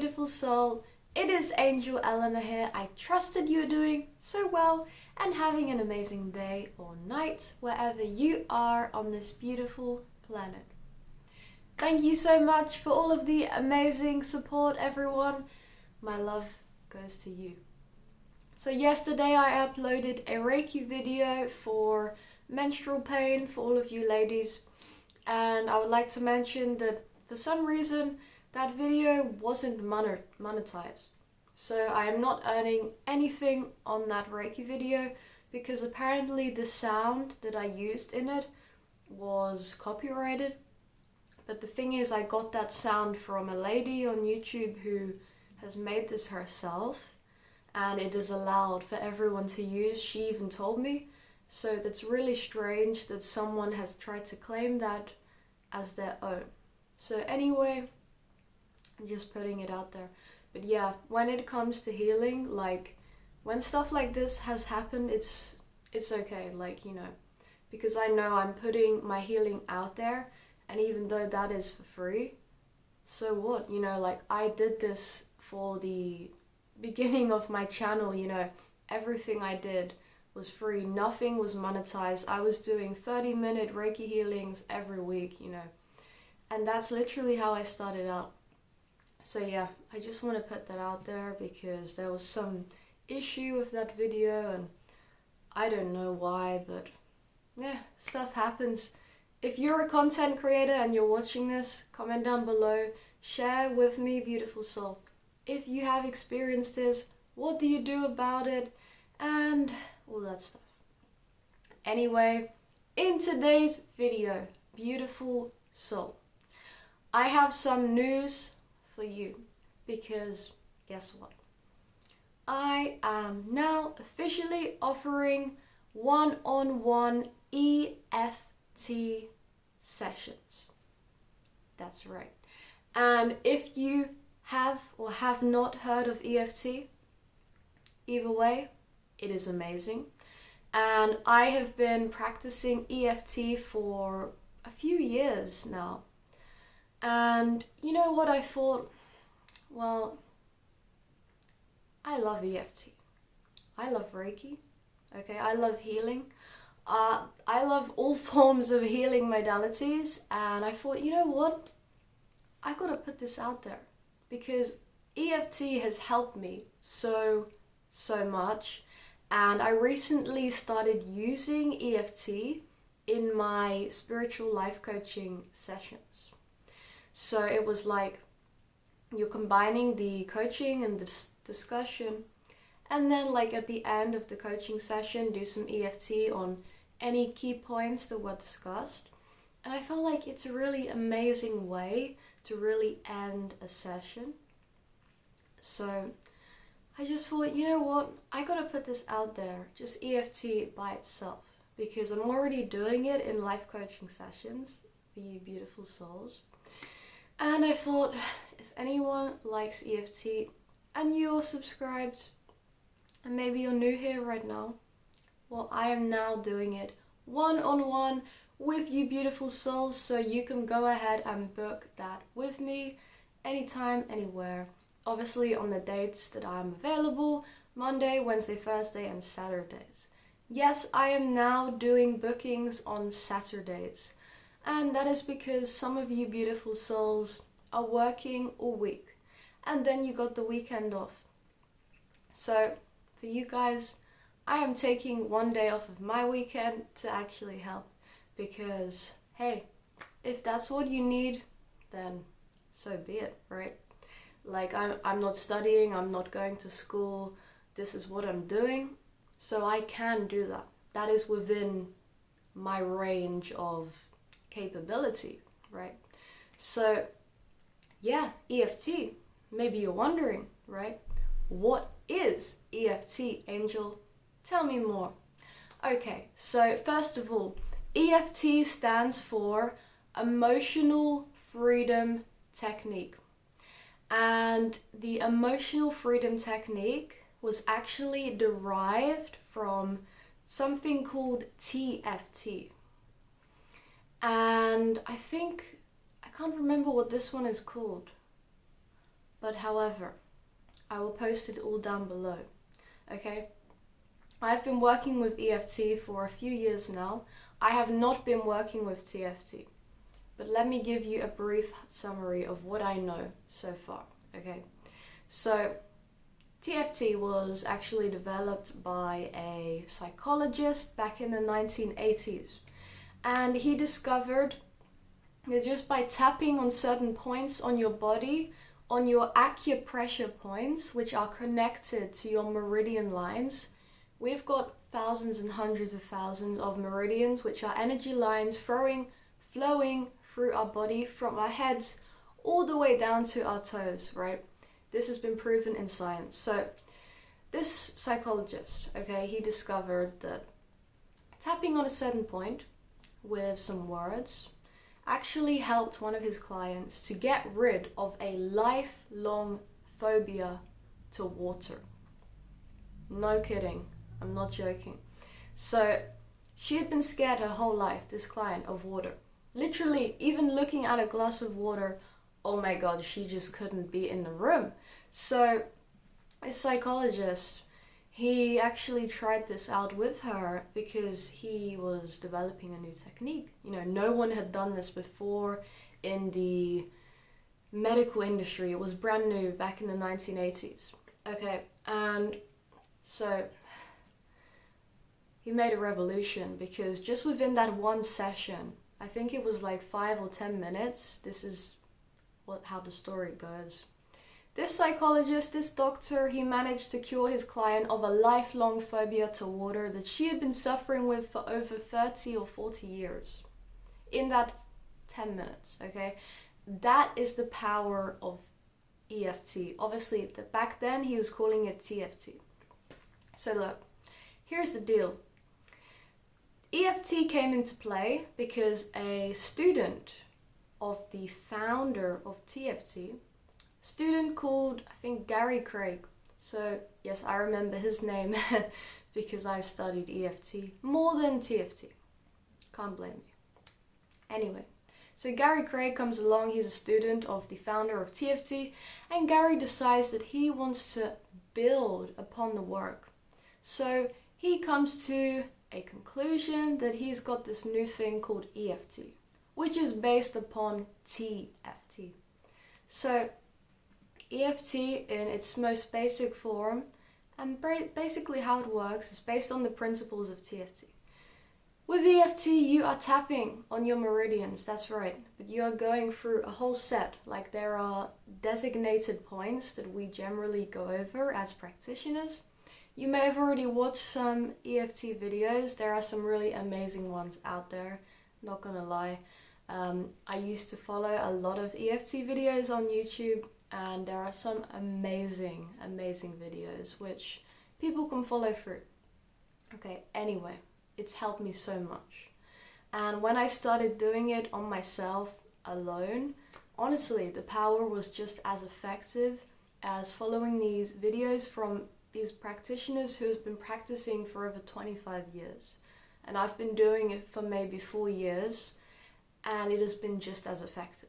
beautiful soul. It is Angel Ellena here. I trust that you're doing so well and having an amazing day or night wherever you are on this beautiful planet. Thank you so much for all of the amazing support, everyone. My love goes to you. So yesterday I uploaded a Reiki video for menstrual pain for all of you ladies, and I would like to mention that for some reason that video wasn't monetized. So I am not earning anything on that Reiki video because apparently the sound that I used in it was copyrighted. But the thing is, I got that sound from a lady on YouTube who has made this herself, and it is allowed for everyone to use. She even told me. So that's really strange that someone has tried to claim that as their own. So anyway, I'm just putting it out there. But yeah, when it comes to healing, like when stuff like this has happened, it's okay, like, you know, because I know I'm putting my healing out there, and even though that is for free, so what, you know, like I did this for the beginning of my channel, you know, everything I did was free, nothing was monetized. I was doing 30-minute Reiki healings every week, you know, and that's literally how I started out. So yeah, I just want to put that out there because there was some issue with that video and I don't know why, but yeah, stuff happens. If you're a content creator and you're watching this, comment down below, share with me, beautiful soul. If you have experienced this, what do you do about it? And all that stuff. Anyway, in today's video, beautiful soul, I have some news for you, because guess what? I am now officially offering one-on-one EFT sessions. That's right. And if you have or have not heard of EFT, either way, it is amazing. And I have been practicing EFT for a few years now. And you know what I thought? Well, I love EFT. I love Reiki. Okay, I love healing. I love all forms of healing modalities. And I thought, you know what? I gotta put this out there because EFT has helped me so much. And I recently started using EFT in my spiritual life coaching sessions. So it was like you're combining the coaching and the discussion, and then like at the end of the coaching session do some EFT on any key points that were discussed. And I felt like it's a really amazing way to really end a session. So I just thought, you know what, I gotta put this out there, just EFT by itself, because I'm already doing it in life coaching sessions for you beautiful souls. And I thought, if anyone likes EFT and you're subscribed and maybe you're new here right now, well, I am now doing it one-on-one with you beautiful souls, so you can go ahead and book that with me anytime, anywhere. Obviously on the dates that I'm available, Monday, Wednesday, Thursday and Saturdays. Yes, I am now doing bookings on Saturdays. And that is because some of you beautiful souls are working all week. And then you got the weekend off. So for you guys, I am taking one day off of my weekend to actually help. Because, hey, if that's what you need, then so be it, right? Like I'm not studying, I'm not going to school. This is what I'm doing. So I can do that. That is within my range of capability, right? So yeah, EFT, maybe you're wondering, right? What is EFT, Angel? Tell me more. Okay, so first of all, EFT stands for Emotional Freedom Technique. And the Emotional Freedom Technique was actually derived from something called TFT. And I can't remember what this one is called. But however, I will post it all down below, okay? I've been working with EFT for a few years now. I have not been working with TFT, but let me give you a brief summary of what I know so far, okay? So, TFT was actually developed by a psychologist back in the 1980s, and he discovered that just by tapping on certain points on your body, on your acupressure points, which are connected to your meridian lines, we've got thousands and hundreds of thousands of meridians, which are energy lines flowing through our body from our heads all the way down to our toes, right? This has been proven in science. So this psychologist, okay, he discovered that tapping on a certain point with some words actually helped one of his clients to get rid of a lifelong phobia to water. No kidding, I'm not joking. So she had been scared her whole life, this client, of water. Literally, even looking at a glass of water, oh my god, she just couldn't be in the room. So a psychologist, he actually tried this out with her because he was developing a new technique. You know, no one had done this before in the medical industry. It was brand new back in the 1980s. Okay, and so he made a revolution because just within that one session, I think it was like 5 or 10 minutes, this is how the story goes. This psychologist, this doctor, he managed to cure his client of a lifelong phobia to water that she had been suffering with for over 30 or 40 years. In that 10 minutes, okay? That is the power of EFT. Obviously, back then he was calling it TFT. So look, here's the deal. EFT came into play because a student of the founder of TFT, student called, I think, Gary Craig. So yes, I remember his name because I've studied EFT more than TFT. Can't blame me. Anyway, so Gary Craig comes along, he's a student of the founder of TFT, and Gary decides that he wants to build upon the work. So he comes to a conclusion that he's got this new thing called EFT, which is based upon TFT. So EFT in its most basic form, and basically how it works, is based on the principles of TFT. With EFT, you are tapping on your meridians, that's right, but you are going through a whole set, like there are designated points that we generally go over as practitioners. You may have already watched some EFT videos. There are some really amazing ones out there, not gonna lie. I used to follow a lot of EFT videos on YouTube, and there are some amazing videos which people can follow through. Okay, anyway, it's helped me so much. And when I started doing it on myself alone, honestly, the power was just as effective as following these videos from these practitioners who have been practicing for over 25 years. And I've been doing it for maybe 4 years, and it has been just as effective.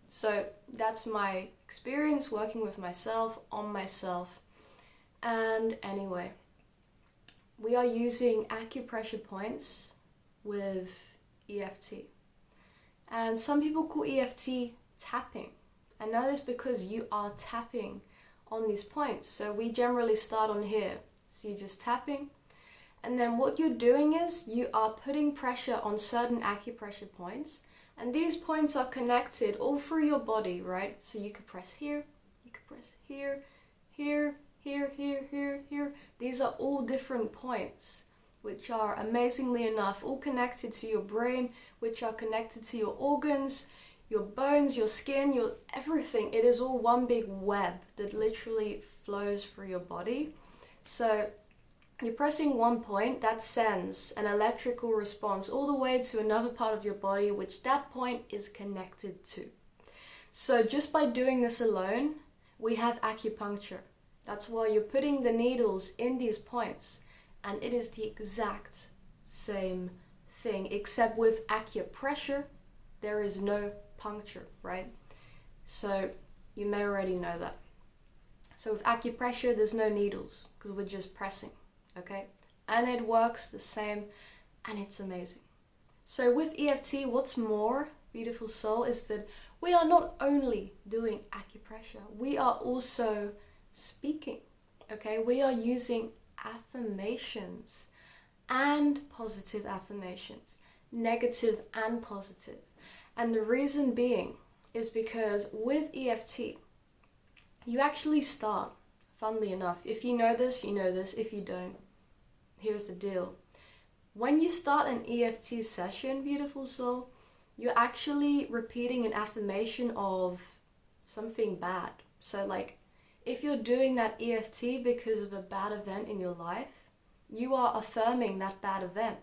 So that's my experience working with myself, on myself. And anyway, we are using acupressure points with EFT. And some people call EFT tapping. And that is because you are tapping on these points. So we generally start on here. So you're just tapping. And then what you're doing is you are putting pressure on certain acupressure points. And these points are connected all through your body, right? So you could press here, you could press here, here, here, here, here, here. These are all different points, which are amazingly enough all connected to your brain, which are connected to your organs, your bones, your skin, your everything. It is all one big web that literally flows through your body. So you're pressing one point, that sends an electrical response all the way to another part of your body, which that point is connected to. So just by doing this alone, we have acupuncture. That's why you're putting the needles in these points, and it is the exact same thing, except with acupressure, there is no puncture, right? So you may already know that. So with acupressure, there's no needles because we're just pressing, okay? And it works the same and it's amazing. So with EFT, what's more, beautiful soul, is that we are not only doing acupressure, we are also speaking, okay? We are using affirmations and positive affirmations, negative and positive. And the reason being is because with EFT, you actually start, funnily enough, if you know this, you know this. If you don't, here's the deal. When you start an EFT session, beautiful soul, you're actually repeating an affirmation of something bad. So like, if you're doing that EFT because of a bad event in your life, you are affirming that bad event.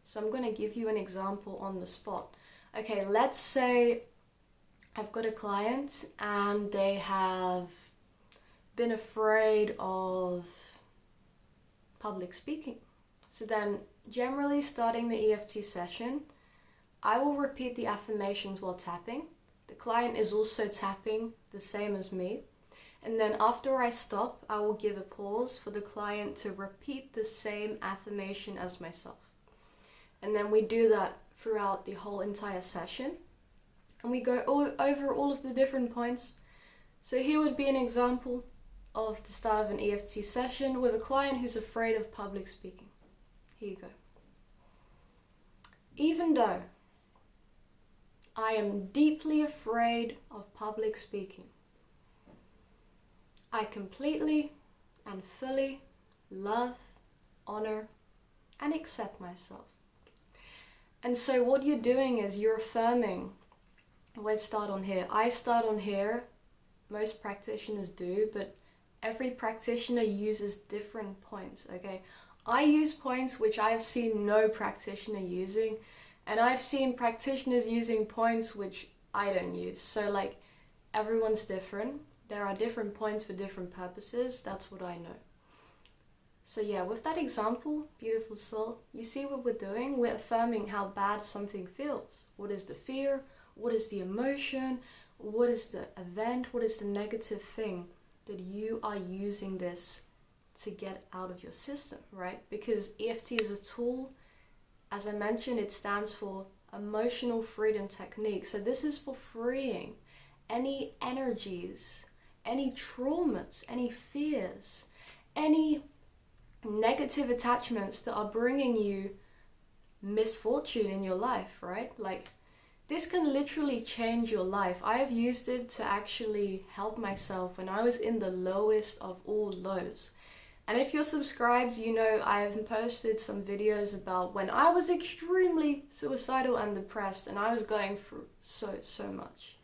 So I'm going to give you an example on the spot. Okay, let's say I've got a client and they have been afraid of public speaking. So then, generally starting the EFT session, I will repeat the affirmations while tapping. The client is also tapping the same as me. And then after I stop, I will give a pause for the client to repeat the same affirmation as myself. And then we do that throughout the whole entire session. And we go over all of the different points. So here would be an example of the start of an EFT session with a client who's afraid of public speaking. Here you go. Even though I am deeply afraid of public speaking, I completely and fully love, honor, and accept myself. And so what you're doing is you're affirming. Let's start on here. I start on here. Most practitioners do, but every practitioner uses different points, okay? I use points which I've seen no practitioner using, and I've seen practitioners using points which I don't use. So like, everyone's different. There are different points for different purposes. That's what I know. So yeah, with that example, beautiful soul, you see what we're doing? We're affirming how bad something feels. What is the fear? What is the emotion? What is the event? What is the negative thing that you are using this to get out of your system, right? Because EFT is a tool. As I mentioned, it stands for Emotional Freedom Technique. So this is for freeing any energies, any traumas, any fears, any negative attachments that are bringing you misfortune in your life, right? Like, this can literally change your life. I have used it to actually help myself when I was in the lowest of all lows. And if you're subscribed, you know I have posted some videos about when I was extremely suicidal and depressed and I was going through so much.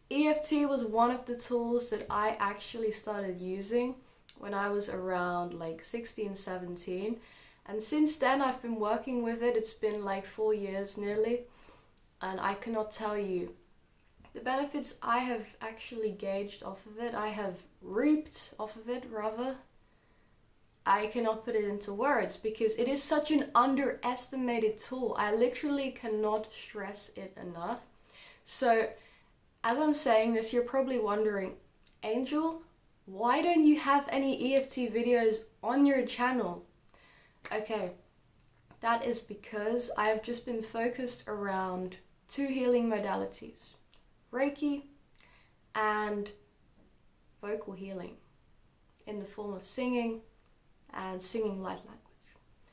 EFT was one of the tools that I actually started using when I was around like 16, 17. And since then I've been working with it. It's been like 4 years nearly. And I cannot tell you the benefits I have actually gauged off of it. I have reaped off of it, rather. I cannot put it into words because it is such an underestimated tool. I literally cannot stress it enough. So as I'm saying this, you're probably wondering, Angel, why don't you have any EFT videos on your channel? Okay, that is because I have just been focused around 2 healing modalities, Reiki and vocal healing in the form of singing and singing light language.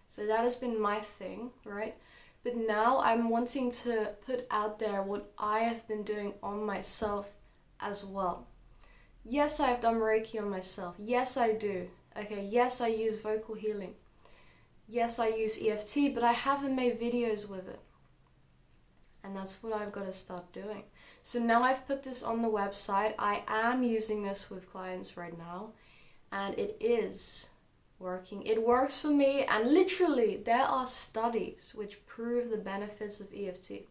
So that has been my thing, right? But now I'm wanting to put out there what I have been doing on myself as well. Yes, I've done Reiki on myself. Yes, I do. Okay, yes, I use vocal healing. Yes, I use EFT, but I haven't made videos with it. And that's what I've got to start doing. So now I've put this on the website. I am using this with clients right now, and it is working. It works for me, and literally there are studies which prove the benefits of EFT.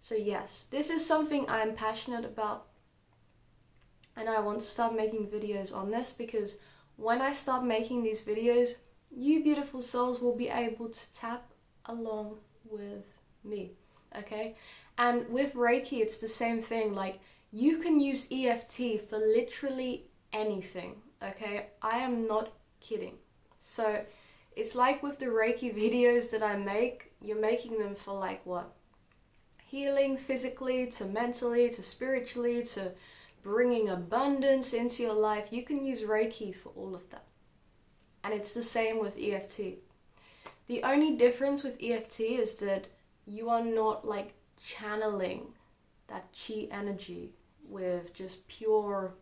So yes, this is something I'm passionate about, and I want to start making videos on this because when I start making these videos, you beautiful souls will be able to tap along with me, okay? And with Reiki, it's the same thing. Like, you can use EFT for literally anything, okay? I am not kidding. So it's like with the Reiki videos that I make, you're making them for like what? Healing physically, to mentally, to spiritually, to bringing abundance into your life. You can use Reiki for all of that. And it's the same with EFT. The only difference with EFT is that you are not like channeling that chi energy with just pure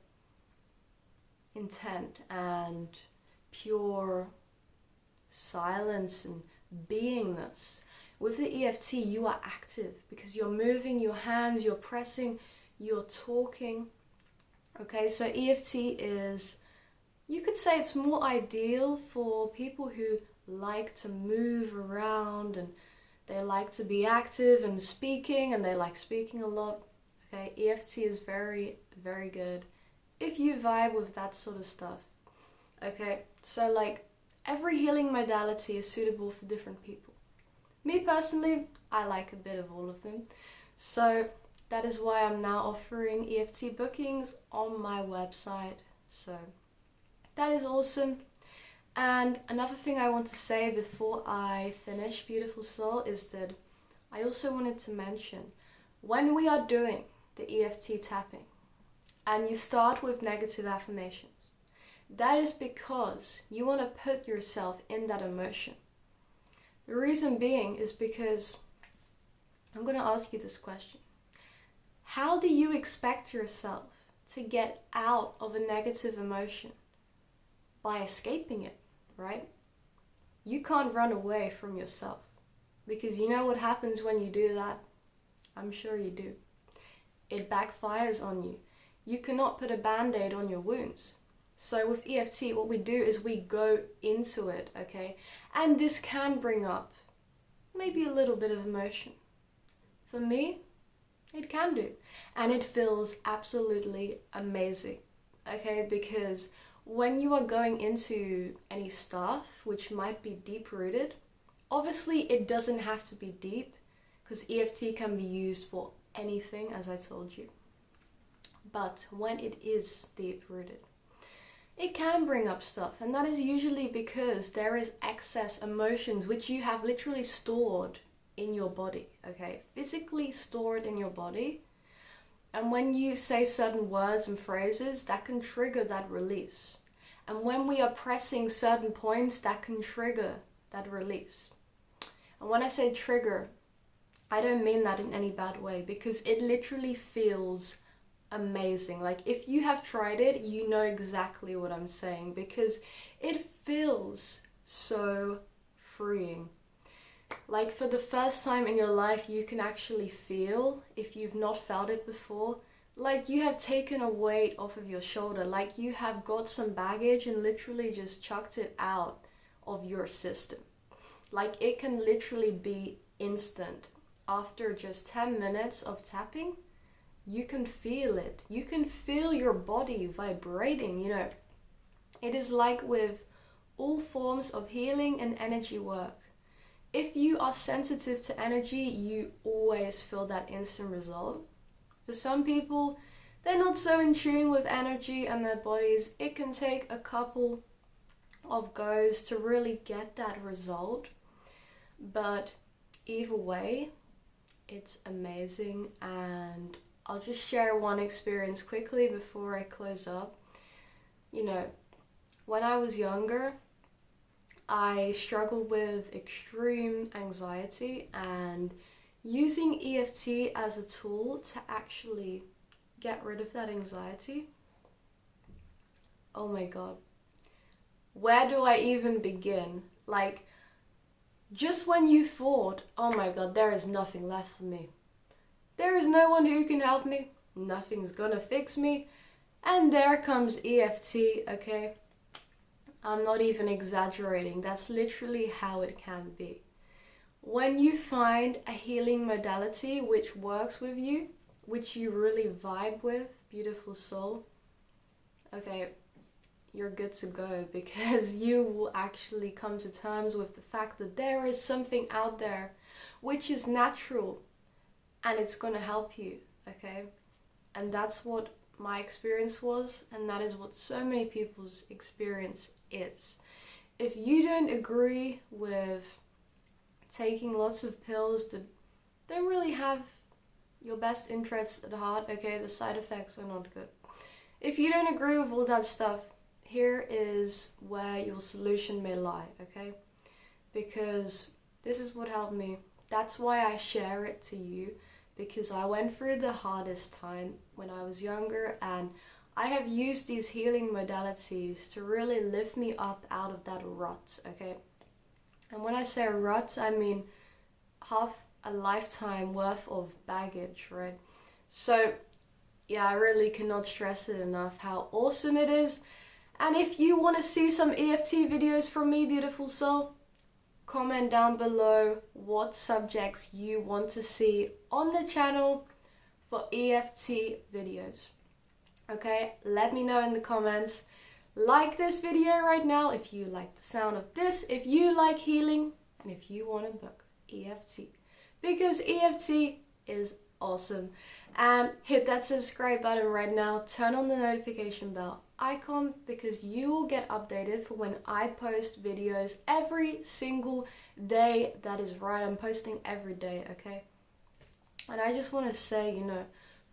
intent and pure silence and beingness. With the EFT, you are active because you're moving your hands, you're pressing, you're talking. Okay, so EFT is, you could say it's more ideal for people who like to move around and they like to be active and speaking, and they like speaking a lot. Okay, EFT is very, very good if you vibe with that sort of stuff. Okay, so like every healing modality is suitable for different people. Me personally, I like a bit of all of them. So that is why I'm now offering EFT bookings on my website. So that is awesome. And another thing I want to say before I finish, beautiful soul, is that I also wanted to mention, when we are doing the EFT tapping and you start with negative affirmations, that is because you want to put yourself in that emotion. The reason being is because I'm going to ask you this question. How do you expect yourself to get out of a negative emotion? By escaping it, right? You can't run away from yourself, because you know what happens when you do that? I'm sure you do. It backfires on you. You cannot put a band-aid on your wounds. So with EFT, what we do is we go into it, okay? And this can bring up maybe a little bit of emotion. For me, it can do. And it feels absolutely amazing, okay? Because when you are going into any stuff which might be deep-rooted, obviously it doesn't have to be deep, because EFT can be used for anything, as I told you. But when it is deep-rooted, it can bring up stuff, and that is usually because there is excess emotions which you have literally stored in your body, okay? Physically stored in your body. And when you say certain words and phrases, that can trigger that release. And when we are pressing certain points, that can trigger that release. And when I say trigger, I don't mean that in any bad way, because it literally feels amazing. Like if you have tried it, you know exactly what I'm saying, because it feels so freeing. Like for the first time in your life, you can actually feel, if you've not felt it before, like you have taken a weight off of your shoulder, like you have got some baggage and literally just chucked it out of your system. Like it can literally be instant. After just 10 minutes of tapping, you can feel it. You can feel your body vibrating, you know. It is like with all forms of healing and energy work. If you are sensitive to energy, you always feel that instant result. For some people, they're not so in tune with energy and their bodies. It can take a couple of goes to really get that result. But either way, it's amazing. And I'll just share one experience quickly before I close up. You know, when I was younger, I struggled with extreme anxiety, and using EFT as a tool to actually get rid of that anxiety, oh my god, where do I even begin? Like, just when you thought, oh my god, there is nothing left for me, there is no one who can help me, nothing's gonna fix me, and there comes EFT, okay? I'm not even exaggerating. That's literally how it can be. When you find a healing modality which works with you, which you really vibe with, beautiful soul, okay, you're good to go, because you will actually come to terms with the fact that there is something out there which is natural and it's going to help you, okay? And that's what my experience was, and that is what so many people's experience is. If you don't agree with taking lots of pills that don't really have your best interests at heart, okay, the side effects are not good. If you don't agree with all that stuff, here is where your solution may lie, okay? Because this is what helped me. That's why I share it to you, because I went through the hardest time when I was younger, and I have used these healing modalities to really lift me up out of that rut, okay? And when I say rut, I mean half a lifetime worth of baggage, right? So yeah, I really cannot stress it enough how awesome it is. And if you want to see some EFT videos from me, beautiful soul, comment down below what subjects you want to see on the channel for EFT videos. Okay, let me know in the comments. Like this video right now if you like the sound of this, if you like healing, and if you want to book EFT. Because EFT is awesome. And hit that subscribe button right now. Turn on the notification bell icon, because you will get updated for when I post videos every single day. That is right, I'm posting every day, okay? And I just want to say,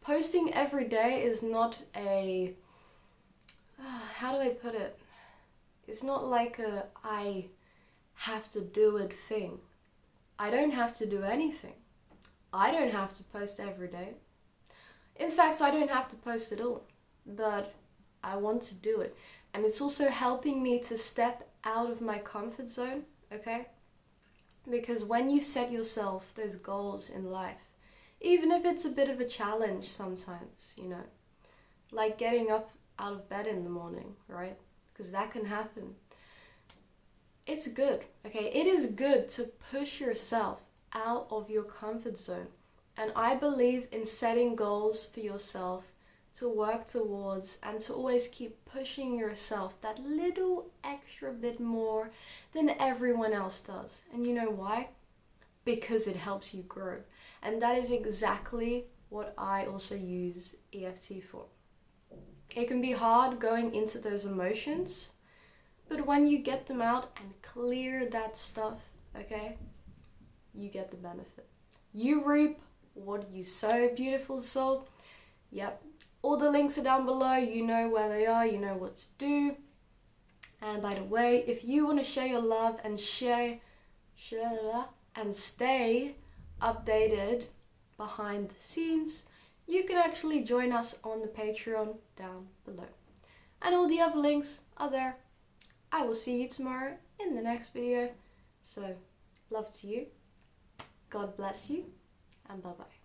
posting every day is not a, how do I put it? It's not like a I have to do it thing. I don't have to do anything. I don't have to post every day. In fact, I don't have to post at all, but I want to do it. And it's also helping me to step out of my comfort zone, okay? Because when you set yourself those goals in life, even if it's a bit of a challenge sometimes, like getting up out of bed in the morning, right? Because that can happen. It's good, okay? It is good to push yourself out of your comfort zone. And I believe in setting goals for yourself to work towards, and to always keep pushing yourself that little extra bit more than everyone else does. And you know why? Because it helps you grow. And that is exactly what I also use EFT for. It can be hard going into those emotions, but when you get them out and clear that stuff, okay, you get the benefit. You reap what you sow, beautiful soul. Yep. All the links are down below. You know where they are. You know what to do. And by the way, if you want to share your love and stay updated behind the scenes, you can actually join us on the Patreon down below. And all the other links are there. I will see you tomorrow in the next video. So, love to you. God bless you. And bye-bye.